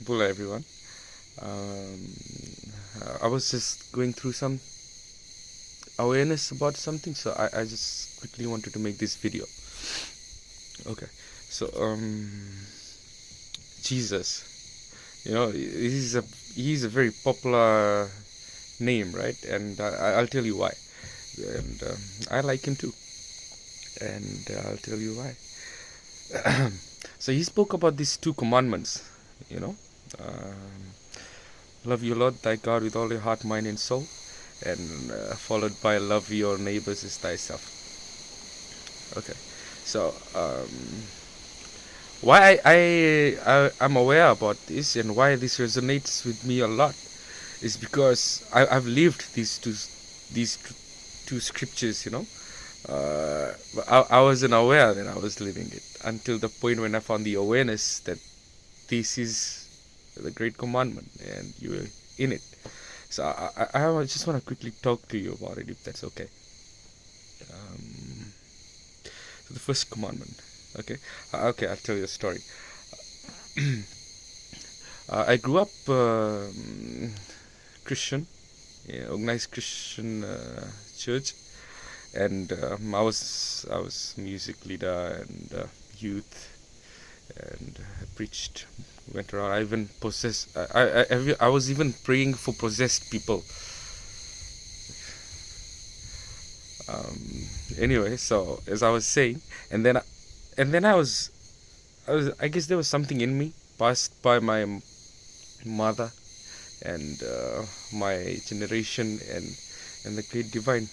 Hello everyone. Um, I was just going through some awareness about something, so I just quickly wanted to make this video. Okay, so Jesus, he's a very popular name, right? And I'll tell you why. And I like him too, and I'll tell you why. So he spoke about these two commandments, you know. Um, Love your Lord thy God with all your heart, mind, and soul, and followed by love your neighbors as thyself. Okay, so why I'm aware about this and why this resonates with me a lot is because I've lived these two scriptures. I wasn't aware that I was living it until the point when I found the awareness that this is the great commandment and you are in it. So I just want to quickly talk to you about it, if that's okay. Um, so the first commandment, okay, okay, I'll tell you a story. I grew up Christian, yeah, organized Christian church, and I was music leader and youth, and preached, went around. I even possessed. I was even praying for possessed people. Anyway, so as I was saying, and then I guess there was something in me passed by my mother and my generation and the great divine.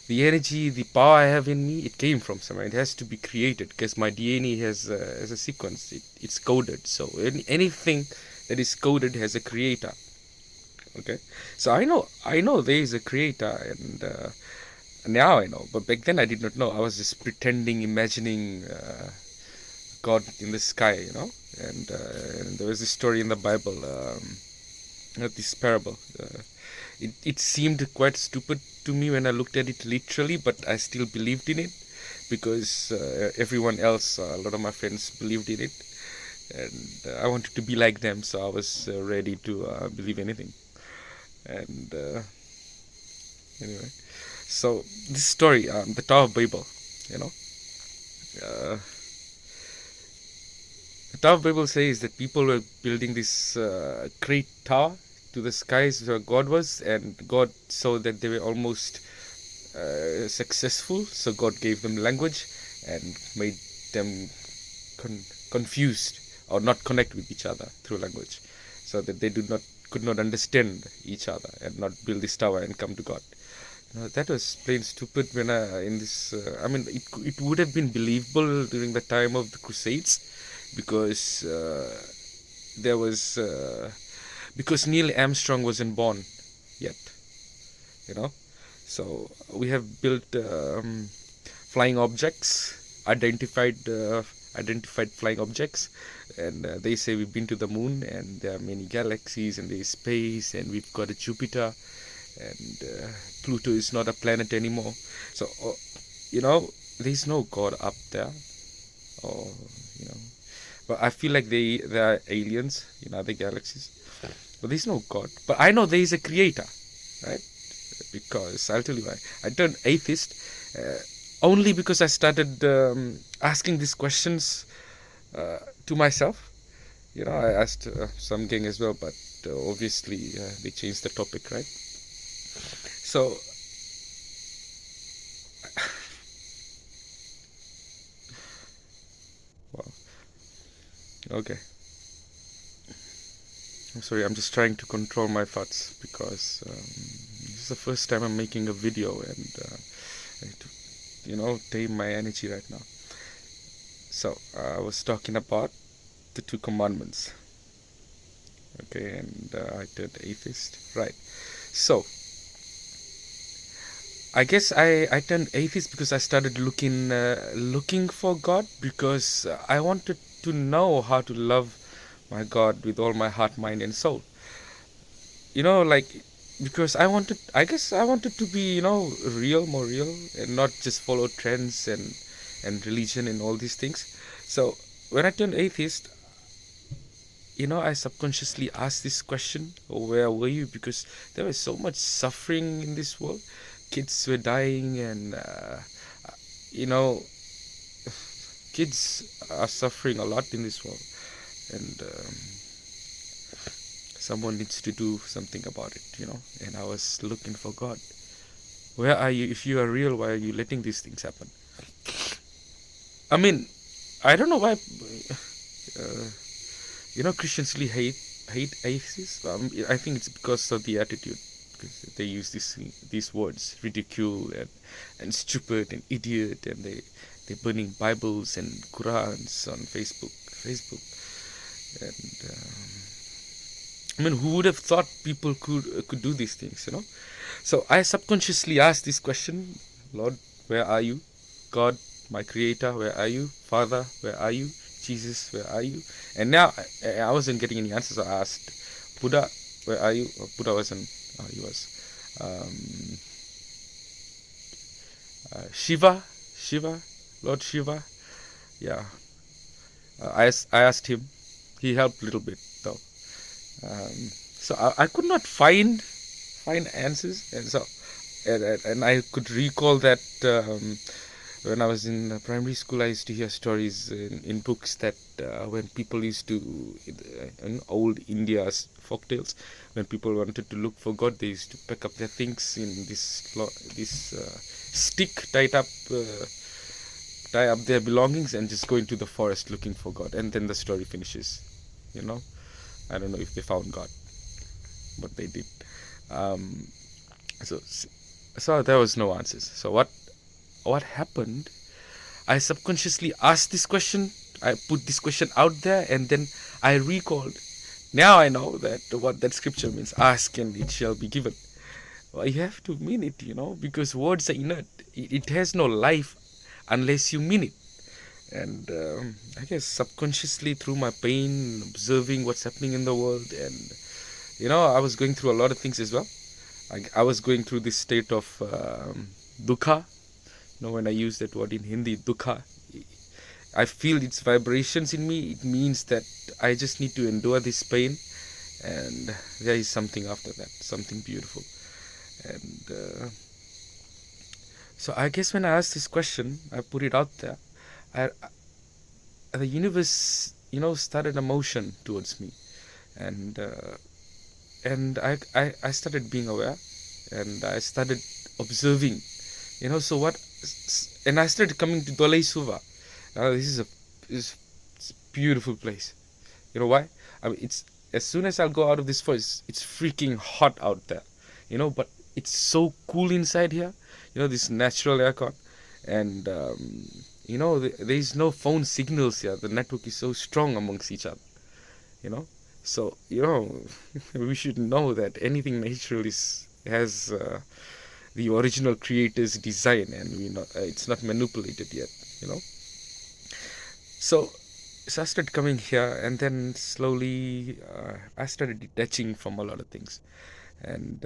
The energy, the power I have in me, it came from somewhere. It has to be created because my DNA has a sequence. It's coded. So anything that is coded has a creator. Okay, so I know there is a creator, and now I know. But back then I did not know. I was just pretending, imagining God in the sky, and there was this story in the Bible, this parable. It seemed quite stupid to me when I looked at it literally, but I still believed in it because everyone else, a lot of my friends, believed in it, and I wanted to be like them, so I was ready to believe anything. And anyway, so this story, the Tower of Babel, you know, uh, the Tower of Babel says that people were building this great tower to the skies where God was, and God saw that they were almost successful, so God gave them language and made them confused or not connect with each other through language, so that they could not understand each other and not build this tower and come to God. That was plain stupid. When in this, I mean, it would have been believable during the time of the Crusades, because there was because Neil Armstrong wasn't born yet, you know. So we have built flying objects, identified flying objects, and they say we've been to the moon, and there are many galaxies, and there's space, and we've got a Jupiter, and Pluto is not a planet anymore. So there's no God up there, or you know. But I feel like there are aliens in other galaxies. But there's no God. But I know there is a creator, right? Because I'll tell you why. I turned atheist only because I started asking these questions to myself. I asked some gang as well, but obviously they changed the topic, right? So, wow. Okay. I'm sorry, I'm just trying to control my thoughts because this is the first time I'm making a video, and I need to, tame my energy right now. So, I was talking about the two commandments. Okay, and I turned atheist. Right. So, I guess I turned atheist because I started looking for God, because I wanted to know how to love my God with all my heart, mind, and soul. Like, because I guess I wanted to be real, more real, and not just follow trends and religion and all these things. So when I turned atheist, I subconsciously asked this question, oh, where were you? Because there was so much suffering in this world. Kids were dying, and you know, kids are suffering a lot in this world, and someone needs to do something about it. And I was looking for God. Where are you? If you are real, why are you letting these things happen? I mean, I don't know why. Christians really hate atheists. I think it's because of the attitude. Because they use these words, ridicule and stupid and idiot, and they're burning Bibles and Qurans on Facebook. And who would have thought people could do these things? So I subconsciously asked this question: Lord, where are you? God, my Creator, where are you? Father, where are you? Jesus, where are you? And now I wasn't getting any answers. I asked Buddha, where are you? Buddha wasn't. He was. Shiva, Lord Shiva. Yeah. I asked him. He helped a little bit though. So I could not find answers, and I could recall that when I was in primary school, I used to hear stories in books that when people used to, in old India's folktales, when people wanted to look for God, they used to pack up their things in this stick, tie up their belongings, and just go into the forest looking for God. And then the story finishes. I don't know if they found God, but they did. So there was no answers. So what happened? I subconsciously asked this question. I put this question out there, and then I recalled. Now I know that what that scripture means: ask and it shall be given. Well, you have to mean it, because words are inert. It has no life unless you mean it. And I guess subconsciously, through my pain, observing what's happening in the world, and I was going through a lot of things as well. I was going through this state of dukkha. When I use that word in Hindi, dukkha, I feel its vibrations in me. It means that I just need to endure this pain, and there is something after that, something beautiful. And so I guess when I asked this question, I put it out there. The universe, started a motion towards me, and I started being aware, and I started observing, so what, and I started coming to Dolai Suva. This is a beautiful place. You know why? I mean, it's as soon as I'll go out of this forest, it's freaking hot out there, but it's so cool inside here. This natural aircon, and there is no phone signals here. The network is so strong amongst each other. So we should know that anything natural has the original creator's design, and it's not manipulated yet. So I started coming here, and then slowly I started detaching from a lot of things, and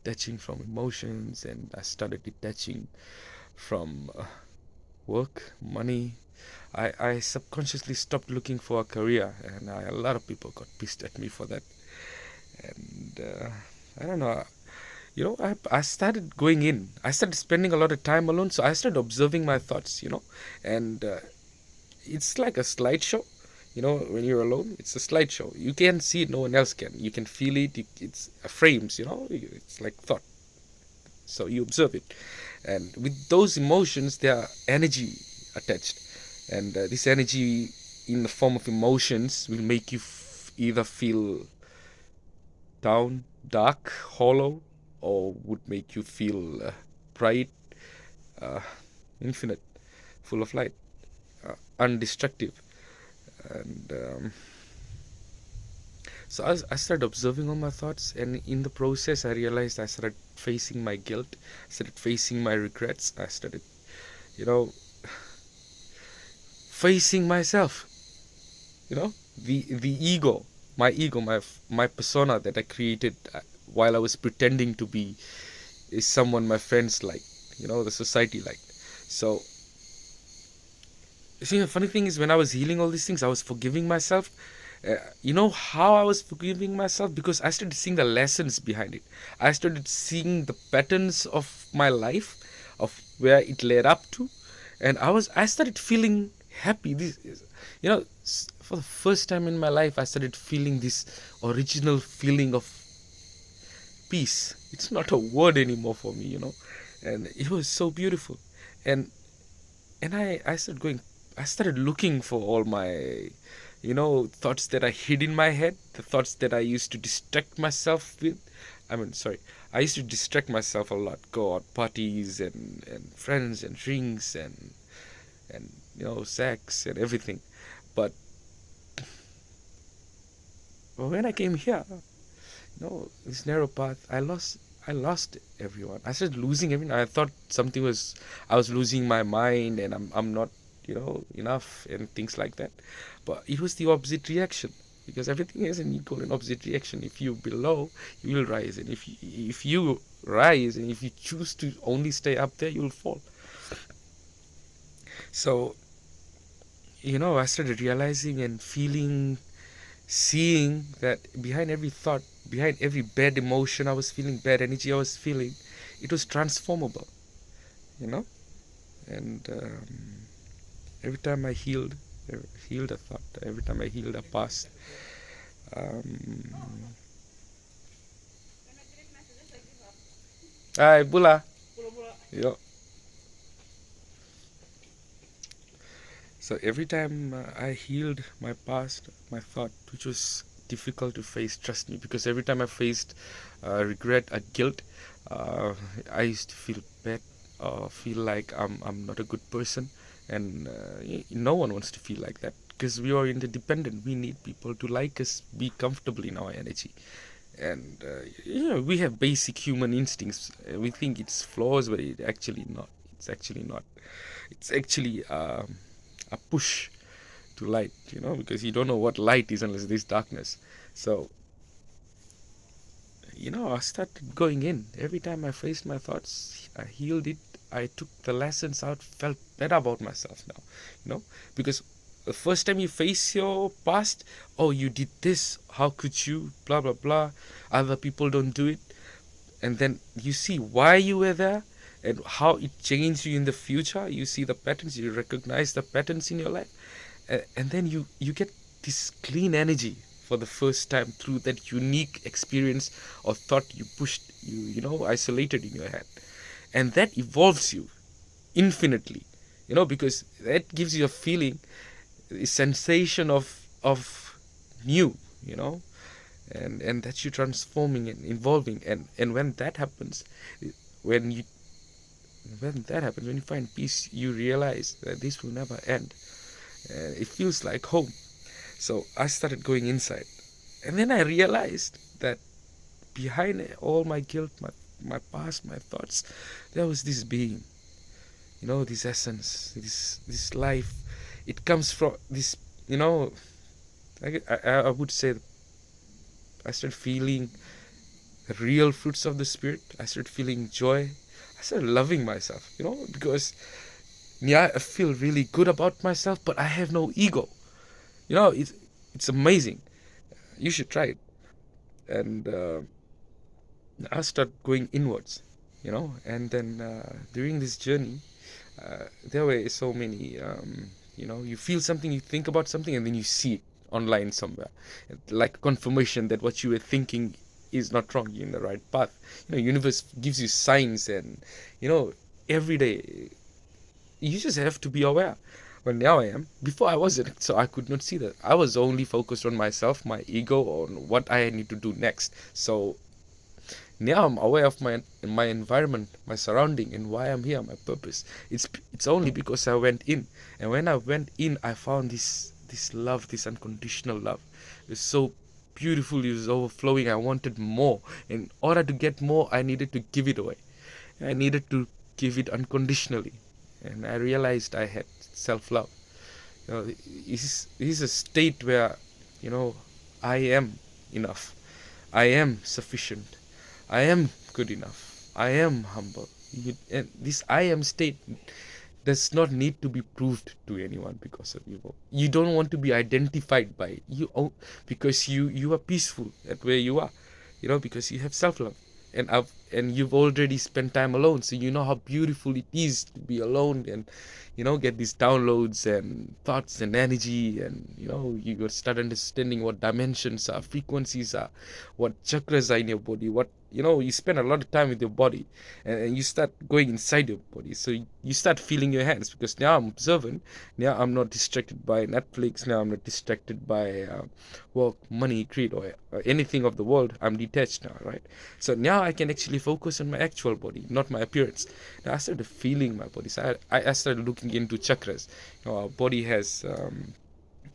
detaching from emotions, and I started detaching from work, money. I subconsciously stopped looking for a career, and a lot of people got pissed at me for that. And I don't know. I started going in. I started spending a lot of time alone, so I started observing my thoughts, and it's like a slideshow. When you're alone, it's a slideshow. You can see it, no one else can. You can feel it. It's frames, it's like thought. So you observe it, and with those emotions, there are energy attached, and this energy in the form of emotions will make you either feel down, dark, hollow, or would make you feel bright, infinite, full of light, undestructive. And so I started observing all my thoughts, and in the process I realized I started facing my guilt, started facing my regrets, I started facing myself, the ego, my persona that I created while I was pretending to be is someone my friends liked, the society liked. So See, the funny thing is, when I was healing all these things, I was forgiving myself. You know how I was forgiving myself? Because I started seeing the lessons behind it. I started seeing the patterns of my life, of where it led up to, and I started feeling happy. For the first time in my life, I started feeling this original feeling of peace. It's not a word anymore for me, and it was so beautiful. And I started looking for all my thoughts that I hid in my head, the thoughts that I used to distract myself with. Sorry, I used to distract myself a lot, go out parties and friends and drinks and sex and everything. But when I came here, this narrow path, I lost everyone. I started losing everyone. I thought I was losing my mind, and I'm not, enough, and things like that. But it was the opposite reaction, because everything has an equal and opposite reaction. If you below, you will rise, and if you rise, and if you choose to only stay up there, you will fall. So, I started realizing and feeling, seeing that behind every thought, behind every bad emotion I was feeling, bad energy I was feeling, it was transformable, you know. And every time I healed a thought, every time I healed a past, um, ay bula, you know. So every time I healed my past, my thought, which was difficult to face, trust me, because every time I faced regret or guilt, uh, I used to feel bad, feel like I'm not a good person, and no one wants to feel like that, because we are interdependent. We need people to like us, be comfortable in our energy, and we have basic human instincts. We think it's flaws, but it actually not. It's actually not. It's actually a push to light, because you don't know what light is unless there's darkness. So, I started going in. Every time I faced my thoughts, I healed it. I took the lessons out, felt better about myself now, because the first time you face your past, oh, you did this, how could you, blah, blah, blah, other people don't do it. And then you see why you were there and how it changed you in the future. You see the patterns, you recognize the patterns in your life, and then you get this clean energy for the first time through that unique experience or thought you pushed, isolated in your head, and that evolves you infinitely, because that gives you a feeling, a sensation of new, and that you're transforming and evolving, and when you when you find peace, you realize that this will never end. It feels like home. So I started going inside, and then I realized that behind all my guilt, my past, my thoughts, there was this being, this essence, this life. It comes from this, I would say, I started feeling the real fruits of the spirit. I started feeling joy. I started loving myself, because yeah, I feel really good about myself, but I have no ego. It's amazing. You should try it. And I start going inwards, and then during this journey, there were so many, you feel something, you think about something, and then you see it online somewhere, like confirmation that what you were thinking is not wrong, you're in the right path. Universe gives you signs, and every day you just have to be aware. Well, now I am. Before I wasn't, so I could not see that. I was only focused on myself, my ego, on what I need to do next. So now I'm aware of my environment, my surrounding, and why I'm here, my purpose. It's only because I went in, and when I went in, I found this love, this unconditional love. It's so beautiful. It was overflowing. I wanted more. In order to get more, I needed to give it away. I needed to give it unconditionally, and I realized I had self-love. This is a state where, I am enough. I am sufficient. I am good enough. I am humble. And this I am state does not need to be proved to anyone because of you. You don't want to be identified by it. Because you are peaceful at where you are, because you have self-love, and you've already spent time alone, so you know how beautiful it is to be alone and get these downloads and thoughts and energy, and you start understanding what dimensions are, frequencies are, what chakras are in your body, what you spend a lot of time with your body, and you start going inside your body, so you start feeling your hands, because now I'm observant. Now I'm not distracted by Netflix. Now I'm not distracted by work, money, greed, or anything of the world. I'm detached now, right? So now I can actually focus on my actual body, not my appearance. Now I started feeling my body. So I started looking into chakras. Our body has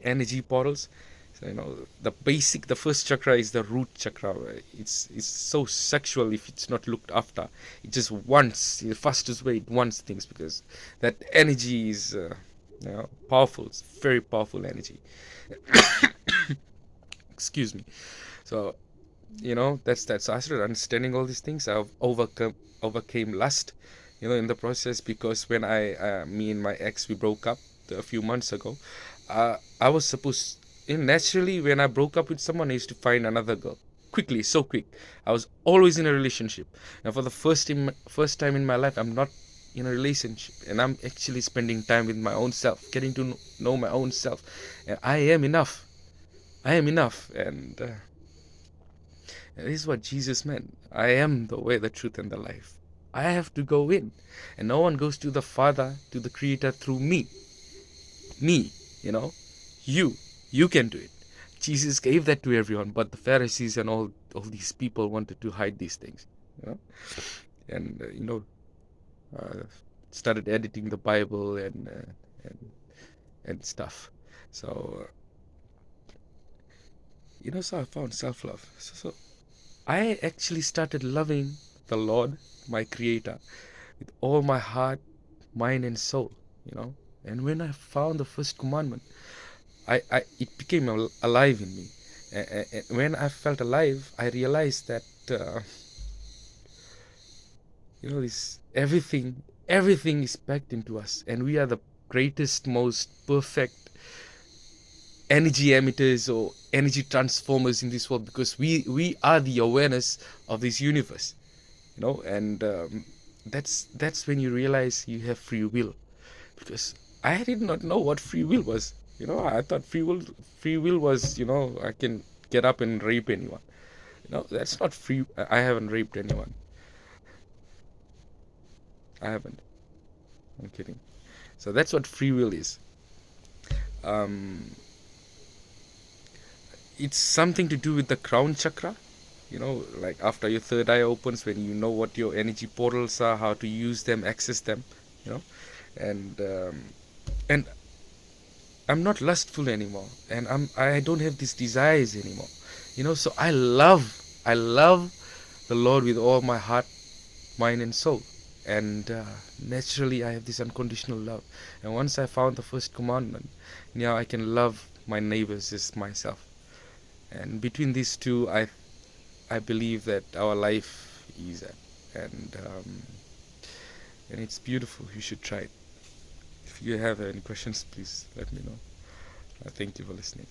energy portals. So, the first chakra is the root chakra. It's so sexual if it's not looked after. It just wants, the fastest way it wants things, because that energy is powerful. It's very powerful energy. Excuse me. So that's that. So I started understanding all these things. I've overcame lust, in the process, because when me and my ex, we broke up a few months ago. I was supposed, naturally, when I broke up with someone, I used to find another girl quickly, so quick. I was always in a relationship, and for the first time in my life, I'm not in a relationship, and I'm actually spending time with my own self, getting to know my own self, and I am enough. I am enough, and this is what Jesus meant. I am the way, the truth, and the life. I have to go in, and no one goes to the Father, to the Creator, through me. Me, you can do it. Jesus gave that to everyone, but the Pharisees and all these people wanted to hide these things, and started editing the Bible and stuff. So so I found self-love. So I actually started loving the Lord, my Creator, with all my heart, mind, and soul. And when I found the first commandment, it became alive in me. And when I felt alive, I realized that this everything is packed into us, and we are the greatest, most perfect energy emitters or energy transformers in this world, because we are the awareness of this universe, and that's when you realize you have free will. Because I did not know what free will was. I thought free will was, I can get up and rape anyone. That's not free. I haven't raped anyone. I haven't. I'm kidding. So that's what free will is. It's something to do with the crown chakra. Like after your third eye opens, when you know what your energy portals are, how to use them, access them, and and I'm not lustful anymore, and I don't have these desires anymore. So I love the Lord with all my heart, mind, and soul, and naturally I have this unconditional love. And once I found the first commandment, now I can love my neighbors as myself. And between these two, I believe that our life is at, and it's beautiful. You should try it. If you have any questions, please let me know. Thank you for listening.